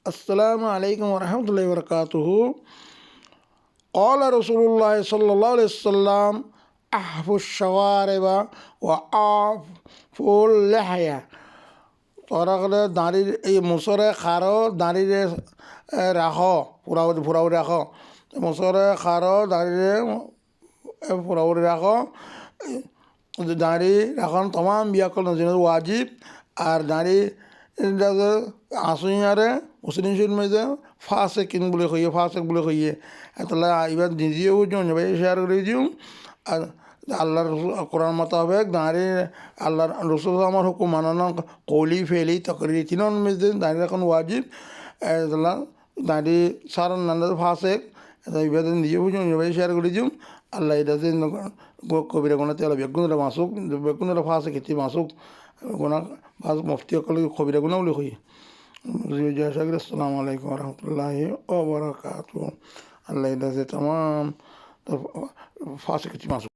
আসসালামু আলাইকুম রহমতুল্লাহি বরকাতুহু। قال رسول الله صلى الله عليه وسلم أحفوا الشوارب وأعفوا اللحية। তোরা গেলে দাঁড়িয়ে এই মুসরে খারো দাঁড়িয়ে রাখো, পুরাউরি পুরাউরি রাখো, মুসরে খারো দাঁড়িয়ে পুরাউরি রাখো, দাঁড়ি রাখন তমাম বিয়াকল নজির ওয়াজিব। আর দাঁড়ি আসুইয়ারে মুসলিম শরীর মধ্যে ফাসেকিন বলে কইয়ে, ফাসেক বলে কইয়ে, তাহলে এবার নিজেও বুঝুন ভাই শেয়ার করে দিও। আর আল্লাহর কোরআন মোতাবেক দাঁড়িয়ে আল্লাহর রসুল আমার হুকুম মানানো কৌলি ফেলি তকরি তিনন মধ্যে দাঁড়িয়ে এখন ওয়াজিব। দাঁড়িয়ে সারা নানা ফাসেক এবার নিজে বুঝুন ভাই শেয়ার করে দিও। আল্লাহ এটা কবিরা গোনাতে আল্লাহ বেগুনরা মাসুক, বেগুনরা ফাঁসে খেতে মাসুক গোনা ফাঁস মুফতি সকলে কবিরা গোনা বলে কই। আসসালামু আলাইকুম রহমতুল্লাহি ওয়া বারাকাতুহু। আল্লাহ এটা তাম ফাঁসে খেতে মাসুক।